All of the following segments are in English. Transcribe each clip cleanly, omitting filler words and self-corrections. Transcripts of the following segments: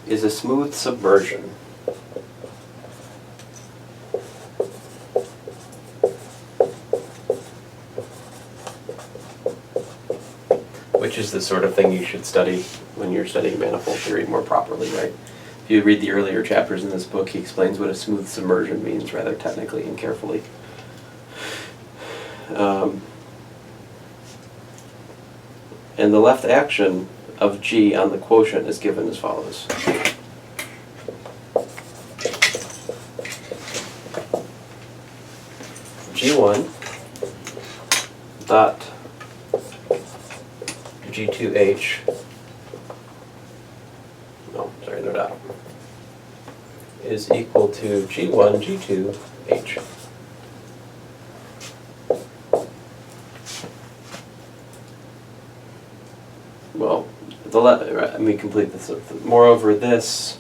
is a smooth submersion. Which is the sort of thing you should study when you're studying manifold theory more properly, right? If you read the earlier chapters in this book, he explains what a smooth submersion means rather technically and carefully. And the left action of G on the quotient is given as follows. G1 dot G2H, no, sorry, no dot, is equal to G1, G2H. Well, let me complete this. Moreover, this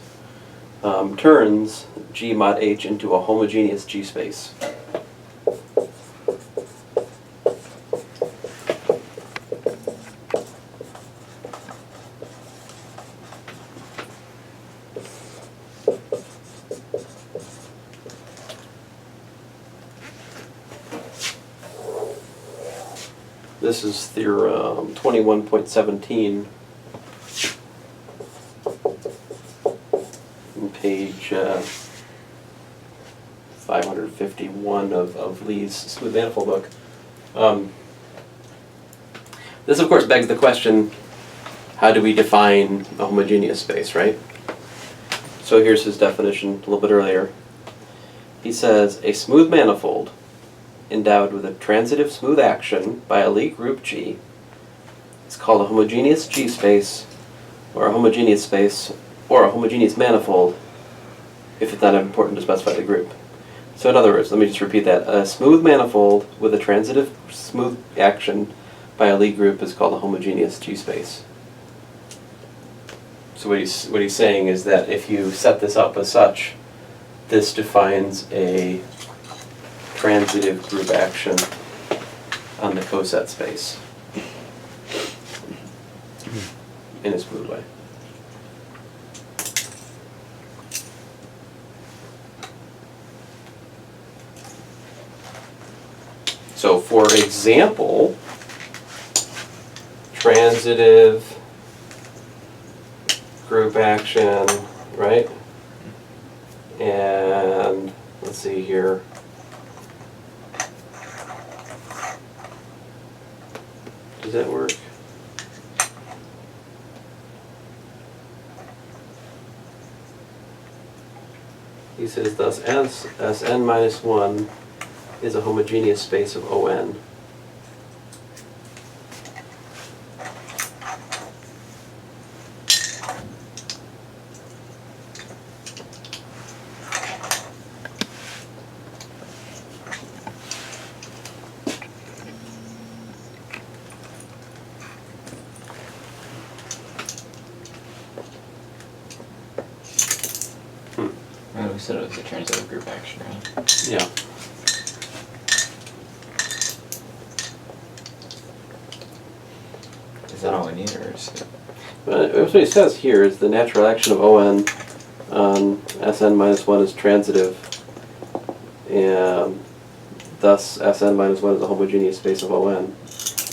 turns G mod H into a homogeneous G space. This is theorem 21.17, page 551 of Lee's Smooth Manifold book. This, of course, begs the question, how do we define a homogeneous space, right? So here's his definition a little bit earlier. He says, a smooth manifold endowed with a transitive smooth action by a Lie group G is called a homogeneous G space, or a homogeneous space, or a homogeneous manifold, if it's not important to specify the group. So in other words, let me just repeat that. A smooth manifold with a transitive smooth action by a Lie group is called a homogeneous G space. So what he's saying is that if you set this up as such, this defines a transitive group action on the coset space in a smooth way. So for example, transitive group action, right? And let's see here. Does that work? He says thus Sn minus 1 is a homogeneous space of On. We said it was a transitive group action, right? Yeah. Is that all we need, or is it? What he says here is the natural action of On on Sn minus 1 is transitive, and thus Sn minus 1 is a homogeneous space of On.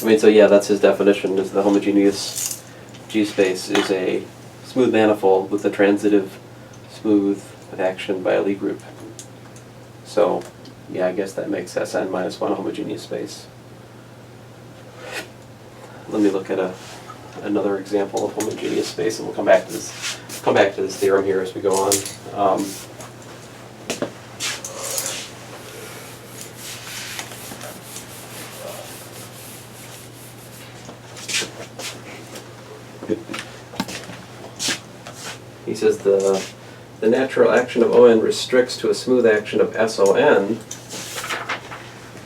I mean, so yeah, that's his definition, is the homogeneous G space is a smooth manifold with a transitive smooth action by a Lie group. So, yeah, I guess that makes Sn minus 1 a homogeneous space. Let me look at another example of homogeneous space, and we'll come back to this theorem here as we go on. He says the natural action of On restricts to a smooth action of SON.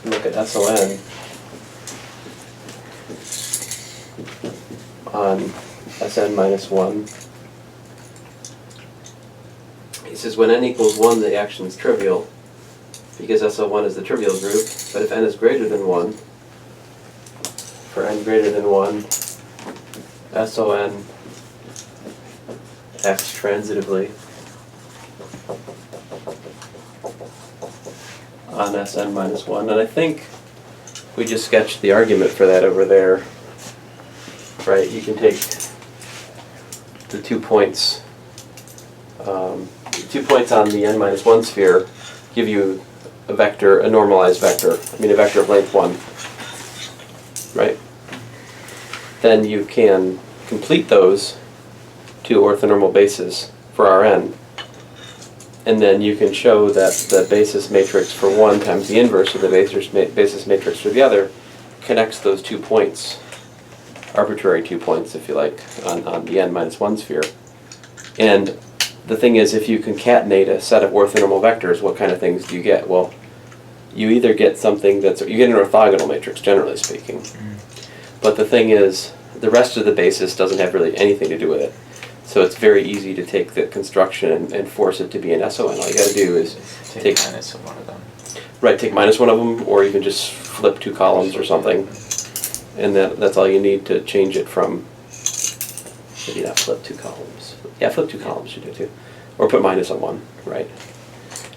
Look at SON on Sn minus 1. He says when n equals 1, the action is trivial, because SO1 is the trivial group, but if n is greater than 1, for n greater than 1, SON x transitively on Sn minus 1. And I think we just sketched the argument for that over there. Right? You can take the 2 points, 2 points on the n minus 1 sphere, give you a vector, a normalized vector, a vector of length 1. Right? Then you can complete those to orthonormal bases for Rn. And then you can show that the basis matrix for one times the inverse of the basis matrix for the other connects those 2 points, arbitrary 2 points, if you like, on the n minus 1 sphere. And the thing is, if you concatenate a set of orthonormal vectors, what kind of things do you get? Well, you either get something you get an orthogonal matrix, generally speaking. But the thing is, the rest of the basis doesn't have really anything to do with it. So it's very easy to take the construction and force it to be an SON. All you got to do is take minus one of them. Right, take minus one of them, or even just flip 2 columns or something. And that's all you need to change it from, maybe not flip 2 columns. Yeah, flip 2 columns should do it too. Or put minus on 1, right?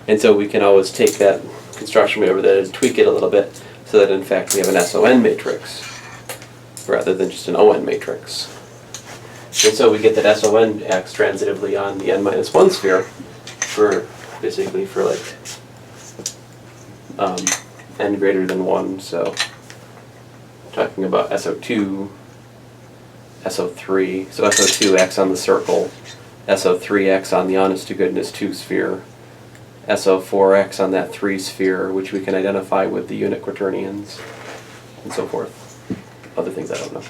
And so we can always take that construction over there and tweak it a little bit so that in fact we have an SON matrix rather than just an ON matrix. And so we get that SON acts transitively on the n minus 1 sphere for basically for like n greater than 1. So talking about SO2, SO3. So SO2 acts on the circle, SO3 acts on the honest to goodness 2 sphere, SO4 acts on that 3 sphere, which we can identify with the unit quaternions, and so forth. Other things I don't know.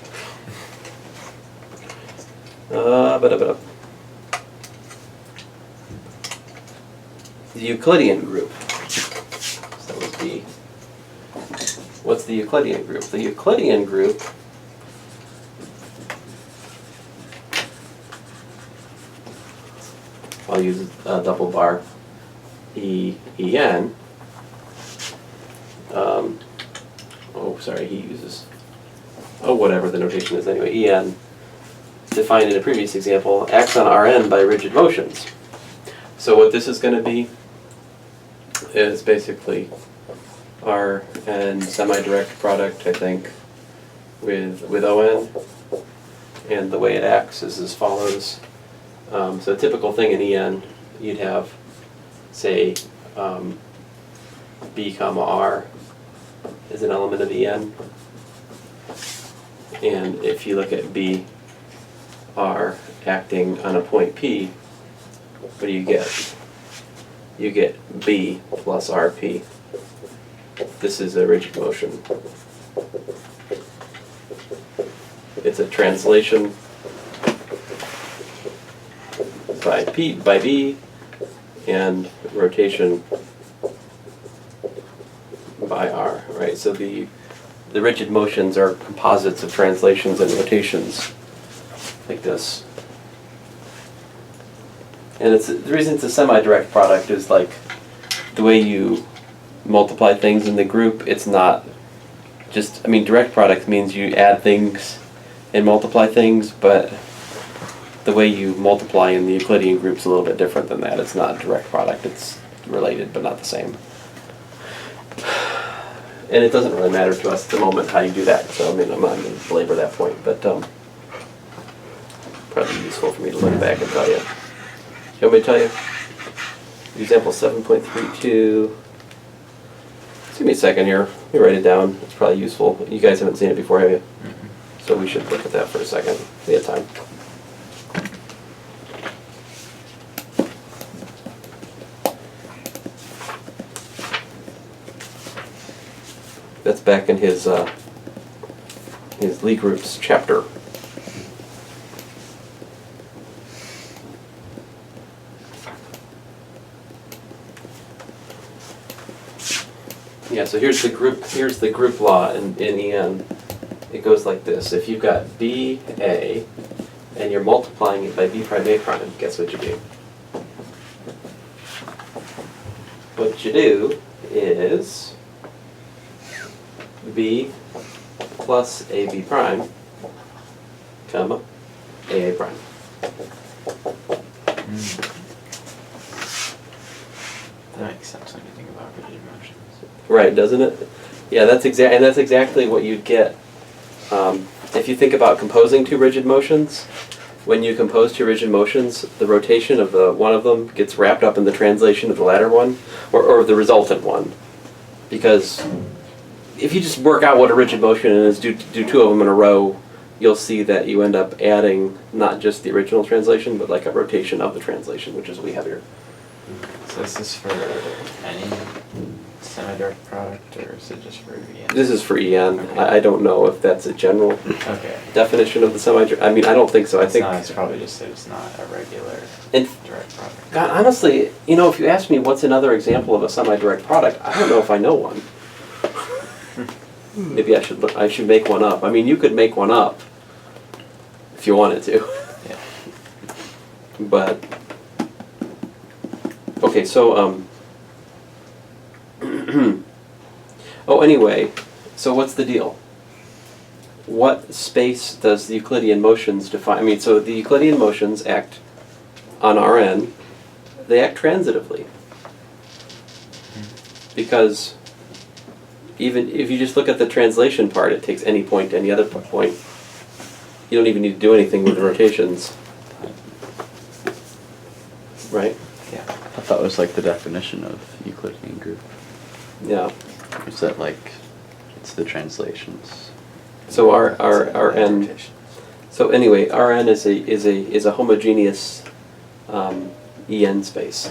The Euclidean group. So that would be, what's the Euclidean group? The Euclidean group I'll use a double bar En. He uses, whatever the notation is anyway, En, defined in a previous example, acts on Rn by rigid motions. So what this is going to be is basically Rn semi-direct product, I think, with On, and the way it acts is as follows. So a typical thing in En, you'd have, say, B comma R is an element of En. And if you look at B, R acting on a point P, what do you get? You get B plus RP. This is a rigid motion. It's a translation by B and rotation by R, right? So the rigid motions are composites of translations and rotations like this. And the reason it's a semi-direct product is like the way you multiply things in the group, it's not just, direct product means you add things and multiply things, but the way you multiply in the Euclidean group is a little bit different than that. It's not a direct product, it's related but not the same. And it doesn't really matter to us at the moment how you do that, so I'm not going to belabor that point, but probably useful for me to look back and tell you. You want me to tell you? Example 7.32. Just give me a second here. Let me write it down. It's probably useful. You guys haven't seen it before, have you? Mm-hmm. So we should look at that for a second. We have time. That's back in his Lie groups chapter. Yeah, so here's the group law in En. It goes like this. If you've got B, A, and you're multiplying it by B prime, A prime, guess what you do? What you do is B plus AB prime, comma, AA prime. That makes sense when you think about rigid motions. Right, doesn't it? Yeah, that's exactly what you'd get. If you think about composing two rigid motions, when you compose two rigid motions, the rotation of the one of them gets wrapped up in the translation of the latter one, or the resultant one. Because if you just work out what a rigid motion is, do two of them in a row, you'll see that you end up adding not just the original translation, but like a rotation of the translation, which is what we have here. So is this for any semi-direct product, or is it just for EN? This is for EN. Okay. I don't know if that's a general Okay. definition of the semi-direct. I mean, I don't think so. I think It's probably just that it's not a regular And direct product. God, honestly, you know, if you ask me what's another example of a semi-direct product, I don't know if I know one. Maybe I should make one up. I mean, you could make one up if you wanted to. Yeah. But okay, so oh, anyway, so what's the deal? What space does the Euclidean motions define? I mean, so the Euclidean motions act on Rn, they act transitively. Because even if you just look at the translation part, it takes any point to any other point. You don't even need to do anything with the rotations. Right? Yeah. I thought it was like the definition of Euclidean group. Yeah. Is that like it's the translations? So our Rn. Rotation. So anyway, Rn is a homogeneous En space.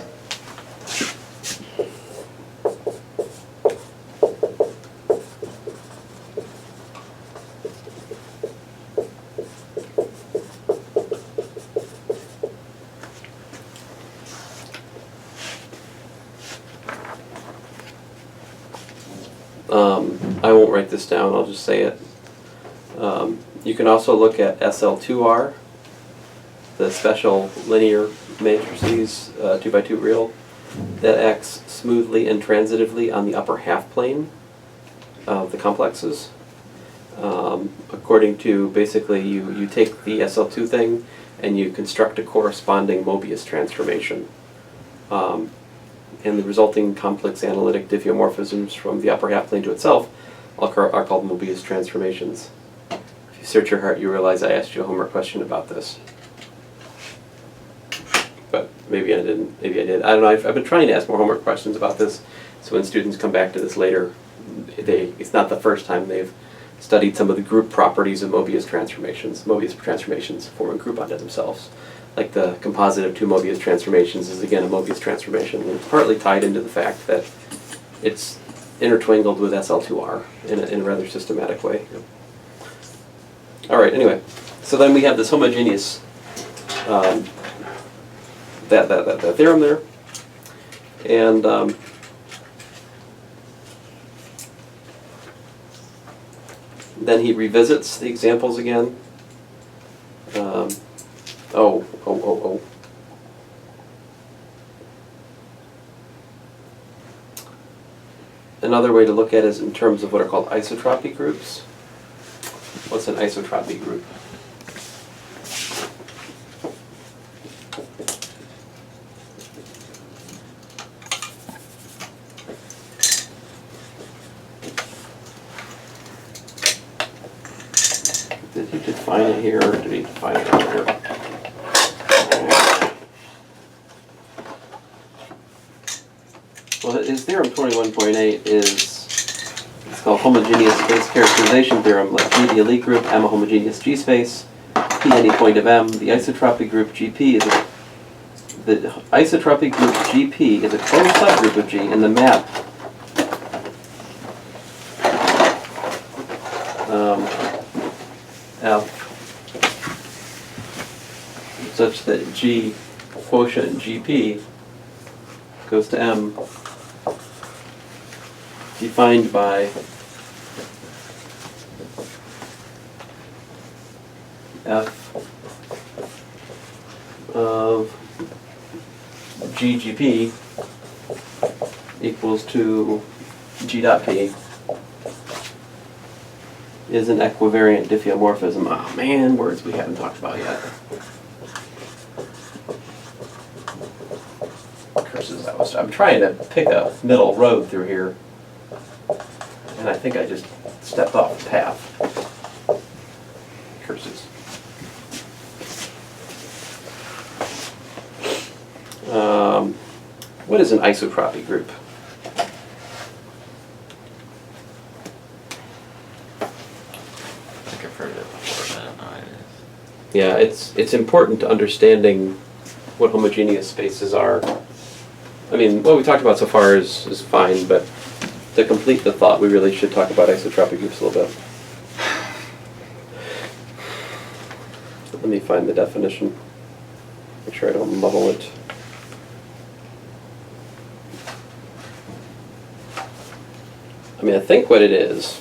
I won't write this down, I'll just say it. You can also look at SL2R, the special linear matrices, 2x2 real, that acts smoothly and transitively on the upper half plane of the complexes. According to, basically, you take the SL2 thing and you construct a corresponding Mobius transformation. And the resulting complex analytic diffeomorphisms from the upper half plane to itself are called Mobius transformations. If you search your heart, you realize I asked you a homework question about this. But maybe I didn't, maybe I did. I don't know, I've been trying to ask more homework questions about this, so when students come back to this later, it's not the first time they've studied some of the group properties of Mobius transformations. Mobius transformations form a group unto themselves. Like the composite of two Mobius transformations is again a Mobius transformation. And it's partly tied into the fact that it's intertwined with SL2R in a rather systematic way. All right, anyway, so then we have this homogeneous, that theorem there. And then he revisits the examples again. Oh. Another way to look at it is in terms of what are called isotropic groups. What's an isotropic group? Did he define it here, or did he define it over here? Well, his theorem 21.8 it's called homogeneous space characterization theorem, like G the elite group, M a homogeneous G space, P any point of M. The isotropic group GP the isotropic group GP is a closed subgroup of G in the map F such that G quotient GP goes to M, defined by F of GGP equals to G dot P is an equivariant diffeomorphism. Oh man, words we haven't talked about yet. forces. I'm trying to pick a middle road through here, and I think I just stepped off the path. Curses. What is an isotropic group? I think I've heard of it before, but I don't know what it is. Yeah, it's important to understanding what homogeneous spaces are. I mean, what we talked about so far is fine, but to complete the thought, we really should talk about isotropic groups a little bit. Let me find the definition. Make sure I don't muddle it. I mean, I think what it is.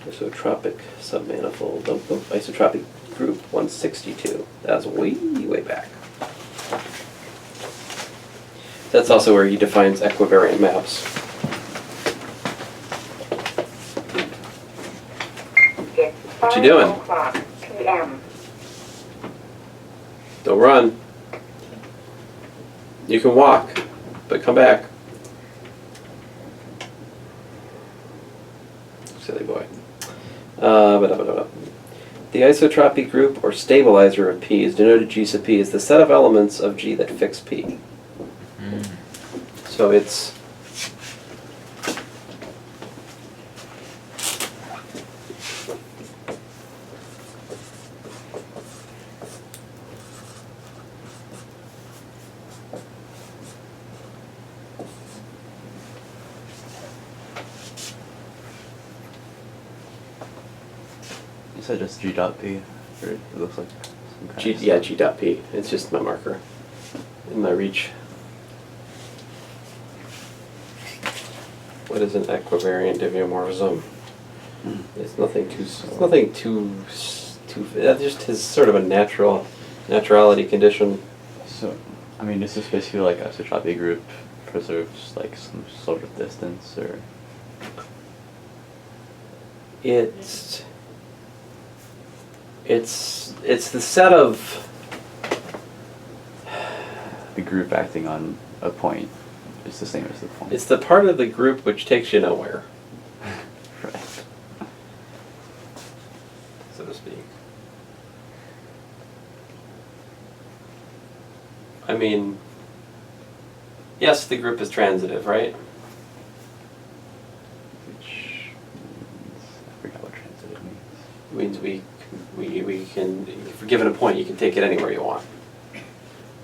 Isotropic submanifold. Isotropic group 162. That's way back. That's also where he defines equivariant maps. What you doing? PM. Don't run. You can walk, but come back. Silly boy. The isotropic group or stabilizer of P is denoted G sub P is the set of elements of G that fix P. So it's You said just G dot P, or it looks like some kind G, of yeah, stuff. G dot P. It's just my marker in my reach. What is an equivariant diffeomorphism? It's nothing too. That just is sort of a naturality condition. So, I mean, is this basically like a isotropic group preserves like some sort of distance, or? It's the set of The group acting on a point is the same as the point. it's the part of the group which takes you nowhere, Right. so to speak. I mean, yes, the group is transitive, right? Which means, I forgot what transitive means. It means we can, if you're given a point, you can take it anywhere you want.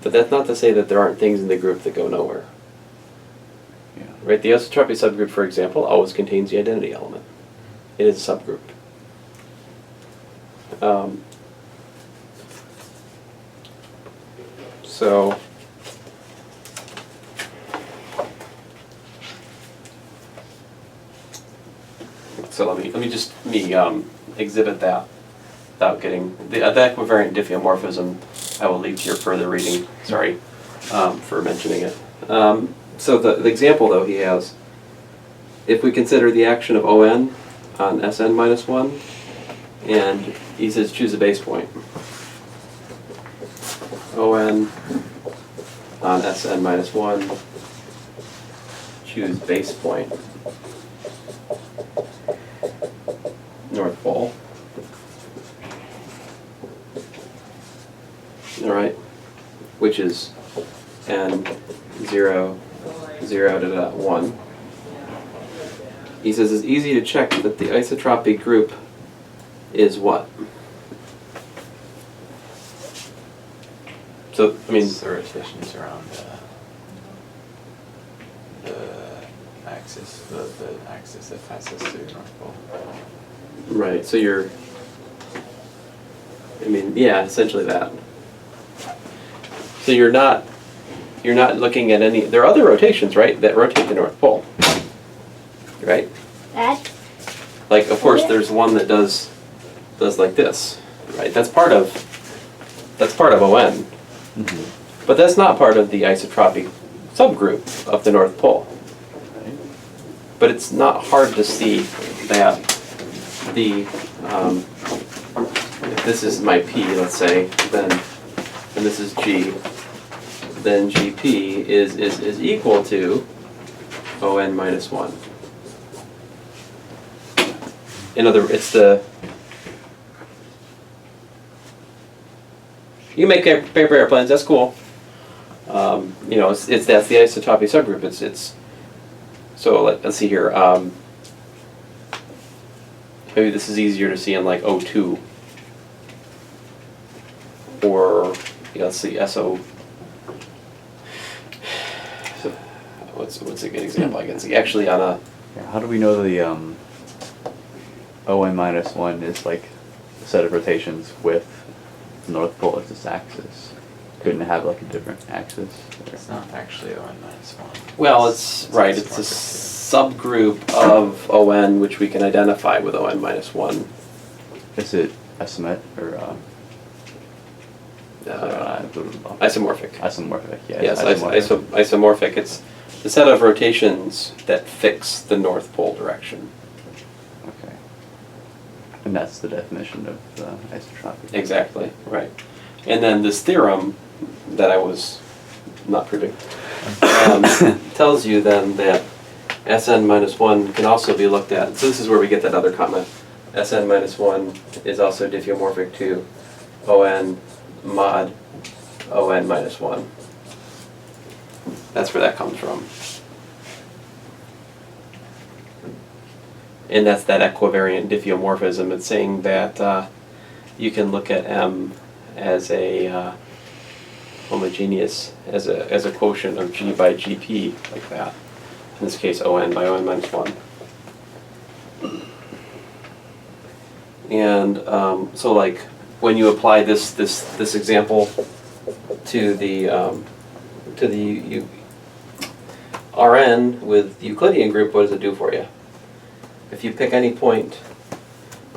But that's not to say that there aren't things in the group that go nowhere. Yeah. Right? The isotropic subgroup, for example, always contains the identity element. It is a subgroup. So let me just exhibit that without getting the equivariant diffeomorphism. I will leave to your further reading. Sorry for mentioning it. So the example though he has, if we consider the action of On Sn minus 1, and he says choose a base point. On Sn minus 1, choose base point. North Pole. All right, which is n 0, 0, 1. He says it's easy to check that the isotropic group is what? So, I mean, It's the rotations around the axis, the axis that passes through the North Pole. right, so yeah, essentially that. So you're not looking at any, there are other rotations, right, that rotate the North Pole, right? Dad? Like, of course, there's one that does like this, right? That's part of ON, Mm-hmm. but that's not part of the isotropic subgroup of the North Pole. Right. But it's not hard to see that the if this is my P, let's say, then, and this is G, then GP is equal to ON minus 1. In other words, it's the, you make paper airplanes, that's cool. You know, that's the isotropic subgroup. It's so let's see here. Maybe this is easier to see in like O2, or yeah, let's see SO. What's a good example I can see? Actually, on a Yeah, how do we know the ON minus 1 is like a set of rotations with the North Pole as its axis? Couldn't it have like a different axis? It's not actually ON minus 1. well, it's right. It's a subgroup of ON which we can identify with ON minus 1. Is it estimate or Isomorphic. isomorphic? Yeah. Yes, isomorphic. isomorphic. It's the set of rotations that fix the North Pole direction. Okay. And that's the definition of isotropic. Exactly, right. And then this theorem that I was not proving tells you then that Sn minus 1 can also be looked at. So this is where we get that other comment. Sn minus 1 is also diffeomorphic to On mod On minus 1. That's where that comes from. And that's that equivariant diffeomorphism. It's saying that you can look at M as a homogeneous, as a quotient of G by GP, like that. In this case, On by On minus 1. And so like when you apply this example to the Rn with the Euclidean group, what does it do for you? If you pick any point,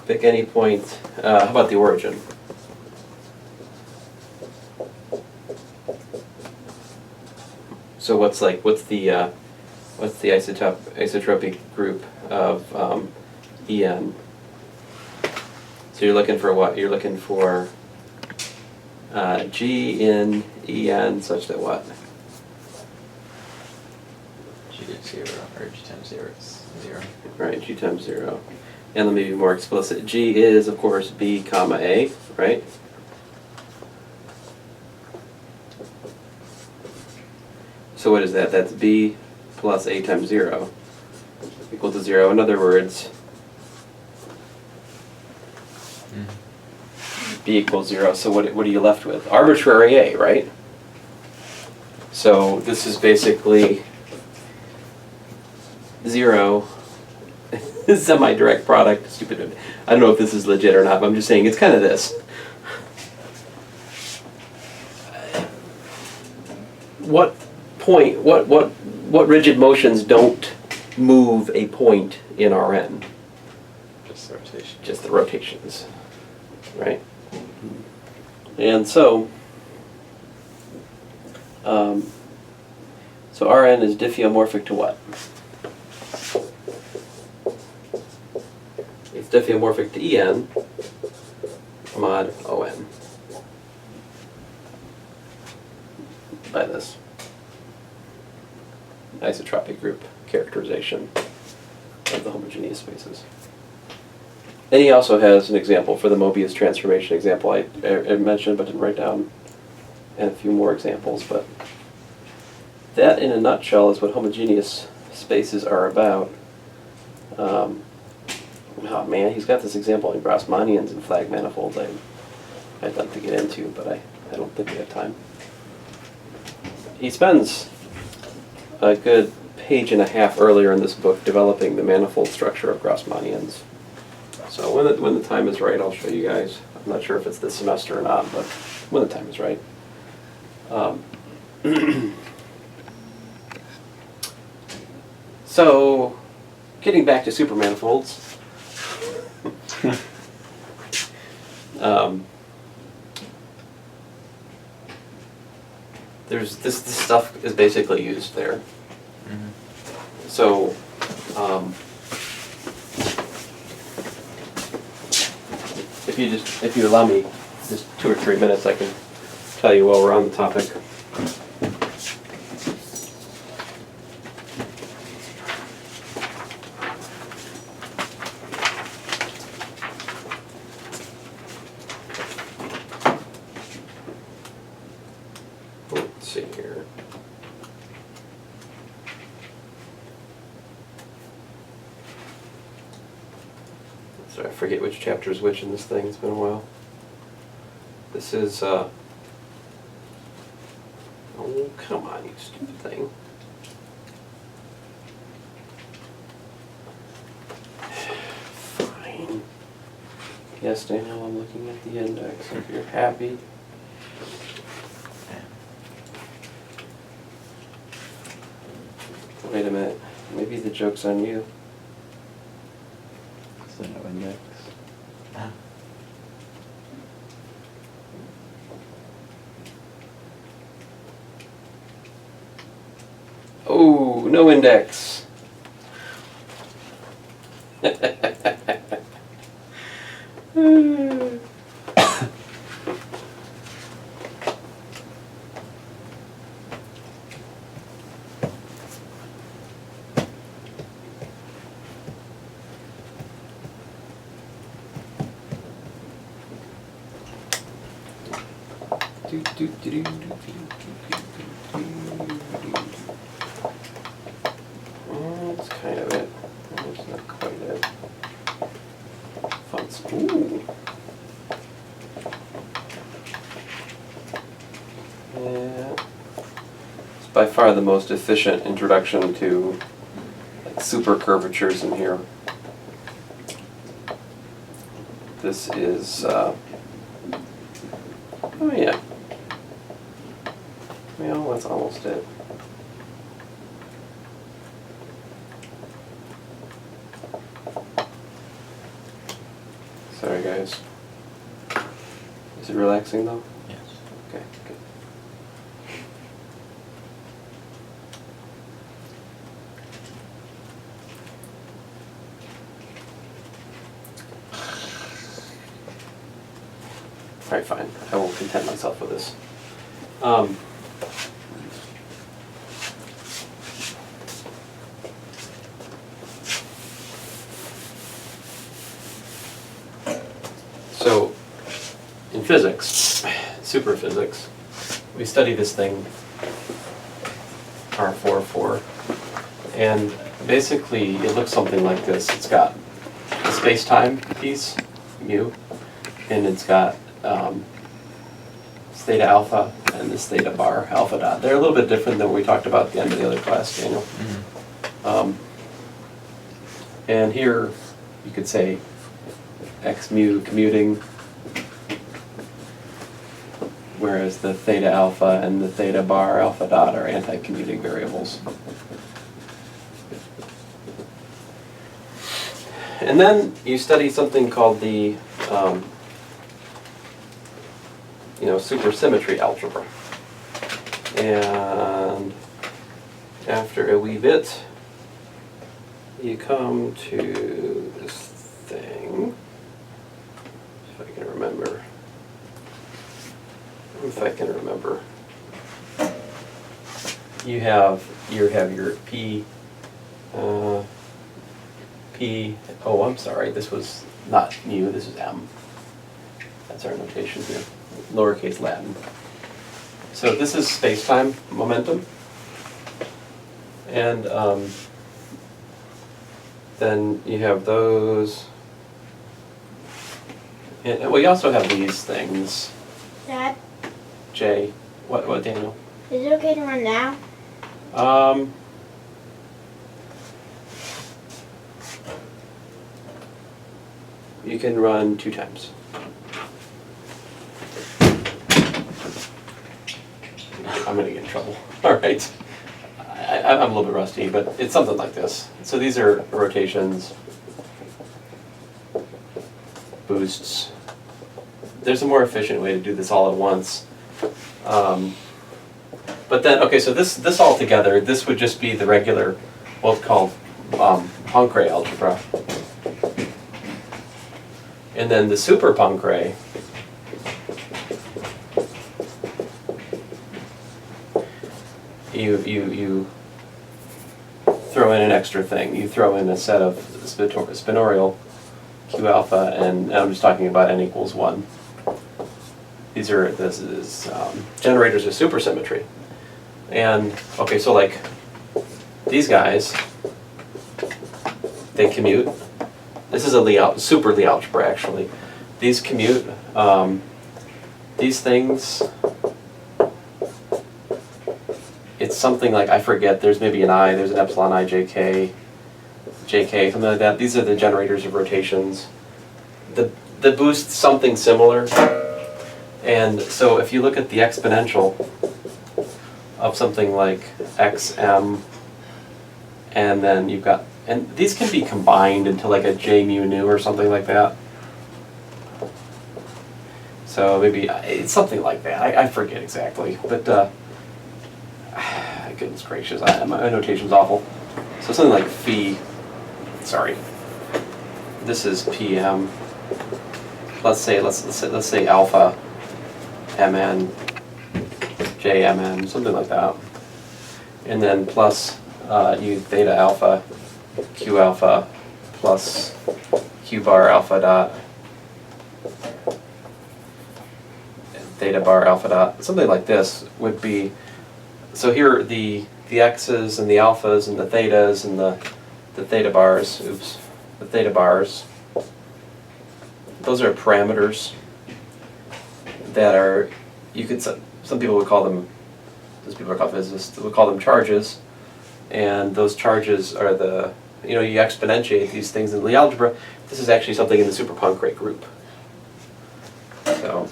how about the origin? So what's the isotropic group of En? So you're looking for what? You're looking for G in En such that what? G is 0, or G times 0 is 0. Right, G times 0. And let me be more explicit. G is, of course, B comma A, right? So what is that? That's B plus A times 0 equal to 0. In other words, B equals 0. So what are you left with? Arbitrary A, right? So this is basically 0 semi-direct product. Stupid. I don't know if this is legit or not, but I'm just saying it's kind of this. What point? What rigid motions don't move a point in Rn? Just the rotation. Just the rotations, right? And so, so Rn is diffeomorphic to what? It's diffeomorphic to En mod On by this isotropic group characterization of the homogeneous spaces. And he also has an example for the Mobius transformation example I mentioned but didn't write down, and a few more examples, but that in a nutshell is what homogeneous spaces are about. Oh man, he's got this example in Grassmannians and flag manifolds I'd like to get into, but I don't think we have time. He spends a good page and a half earlier in this book developing the manifold structure of Grassmannians. So when the time is right, I'll show you guys. I'm not sure if it's this semester or not, but when the time is right. So, getting back to supermanifolds. There's this stuff is basically used there. So, if you allow me just 2 or 3 minutes, I can tell you while we're on the topic. Let's see here. Sorry, I forget which chapter is which in this thing. It's been a while. This is, oh, come on, you stupid thing. Fine. Yes, Daniel, I'm looking at the index. If you're happy. Wait a minute. Maybe the joke's on you. So no index. Oh, no index. That's kind of it. That's not quite it. Fonts. Ooh. Yeah. It's by far the most efficient introduction to like, super curvatures in here. This is, oh yeah. Well, that's almost it. Sorry guys. Is it relaxing though? Yes. Okay, good. Alright, fine. I will content myself with this. So, in physics, superphysics, we study this thing, R44, and basically it looks something like this. It's got a space-time piece, mu, and it's got this theta alpha and this theta bar, alpha dot. They're a little bit different than what we talked about at the end of the other class, Daniel. Mm-hmm. And here you could say x mu commuting, whereas the theta alpha and the theta bar alpha dot are anti-commuting variables. And then you study something called the supersymmetry algebra. And after a wee bit, you come to this thing, if I can remember. You have your P, oh, I'm sorry, this was not mu, this is M. That's our notation here, lowercase Latin. So this is space-time momentum. And then you have those. And well, you also have these things. Dad, J. What, Daniel? is it okay to run now? You can run 2 times. I'm gonna get in trouble. All right. I'm a little bit rusty, but it's something like this. So these are rotations, boosts. There's a more efficient way to do this all at once. But then, okay, so this all together, this would just be the regular, what's called Poincare algebra. And then the super Poincare you throw in an extra thing. You throw in a set of spinorial Q alpha, and I'm just talking about n equals 1. This is generators of supersymmetry. And, okay, so like these guys, they commute. This is a super Lie algebra, actually. These commute. These things, it's something like, I forget, there's maybe an I, there's an epsilon I, JK, something like that. These are the generators of rotations. The boost, something similar. And so if you look at the exponential of something like xm, and then you've got, and these can be combined into like a j mu nu or something like that. So maybe it's something like that. I forget exactly, but goodness gracious, my notation's awful. So something like phi. Sorry, this is PM. Let's say alpha mn jmn, something like that, and then plus u theta alpha q alpha plus q bar alpha dot theta bar alpha dot, something like this would be. So here are the x's and the alphas and the thetas and the theta bars. Oops, the theta bars. Those are parameters that are, you could, some people would call them, those people are called physicists, would call them charges, and those charges are the, you exponentiate these things in Lie algebra. This is actually something in the super Poincare group. So,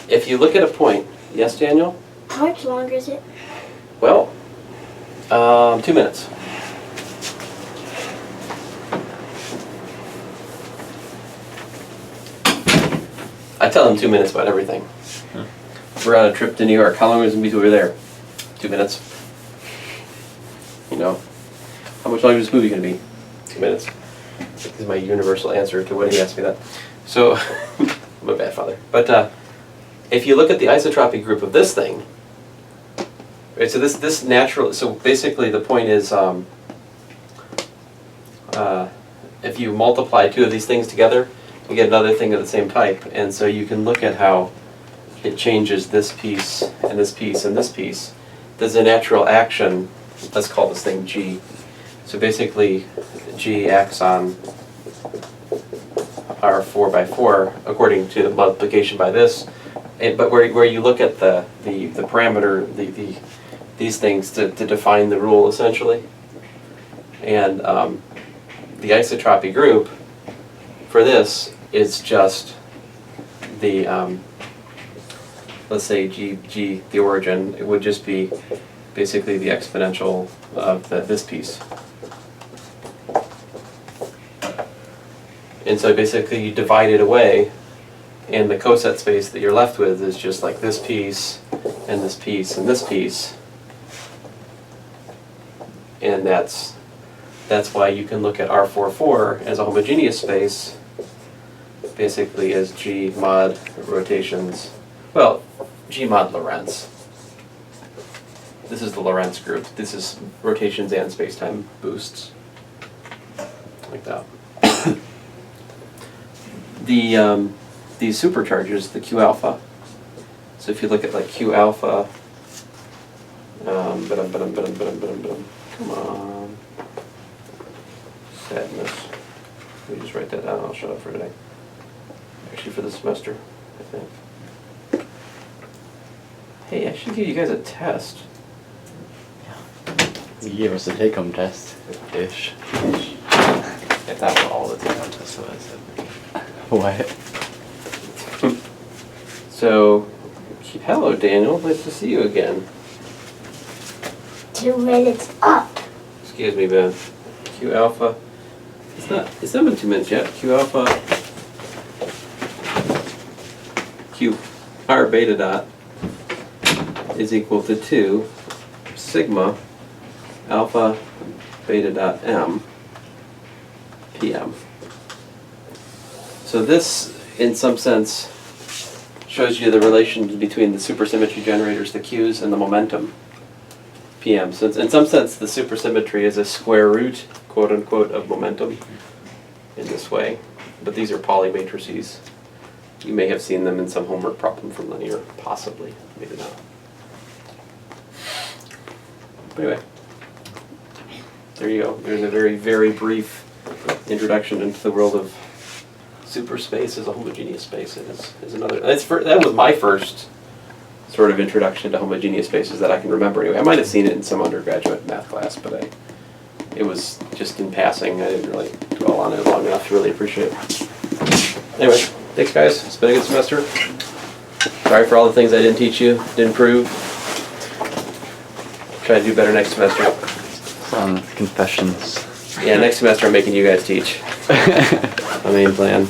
if you look at a point, yes, Daniel? How much longer is it? Well, 2 minutes. I tell them 2 minutes about everything. We're on a trip to New York. How long is it until we're there? 2 minutes. How much longer is this movie going to be? 2 minutes. This is my universal answer to when he asked me that. So, I'm a bad father. But if you look at the isotropic group of this thing, right, so this natural, so basically the point is, if you multiply two of these things together, you get another thing of the same type, and so you can look at how it changes this piece and this piece and this piece. There's a natural action, let's call this thing G. So basically, G acts on our 4 by 4 according to the multiplication by this. But where you look at the parameter, these things to define the rule essentially, and the isotropy group for this is just the let's say G the origin. It would just be basically the exponential of this piece. And so basically you divide it away, and the coset space that you're left with is just like this piece, and this piece, and this piece. And that's why you can look at R44 as a homogeneous space, basically as G mod rotations, well, G mod Lorentz. This is the Lorentz group. This is rotations and space-time boosts, like that. These supercharges, the Q alpha. So if you look at like Q alpha, come on, sadness. Let me just write that down. I'll shut up for today. Actually, for the semester, I think. Hey, I should give you guys a test. You gave us a take-home test. Ish. If that were all the take-home tests, so I said. What? So, hello Daniel, nice to see you again. 2 minutes up. Excuse me, Ben. Q alpha. It's not been 2 minutes yet. Q alpha. Q r beta dot is equal to 2 sigma alpha beta dot m PM. So this, in some sense, shows you the relation between the supersymmetry generators, the Q's, and the momentum PM. So in some sense, the supersymmetry is a square root, quote unquote, of momentum in this way. But these are Pauli matrices. You may have seen them in some homework problem from linear, possibly, maybe not. But anyway, there you go. There's a very, very brief introduction into the world of superspace as a homogeneous space. It is another. That was my first sort of introduction to homogeneous spaces that I can remember. Anyway, I might have seen it in some undergraduate math class, but it was just in passing. I didn't really dwell on it long enough to really appreciate it. Anyway, thanks guys. It's been a good semester. Sorry for all the things I didn't teach you, didn't prove. Try to do better next semester. Confessions. Yeah, next semester I'm making you guys teach. My main plan.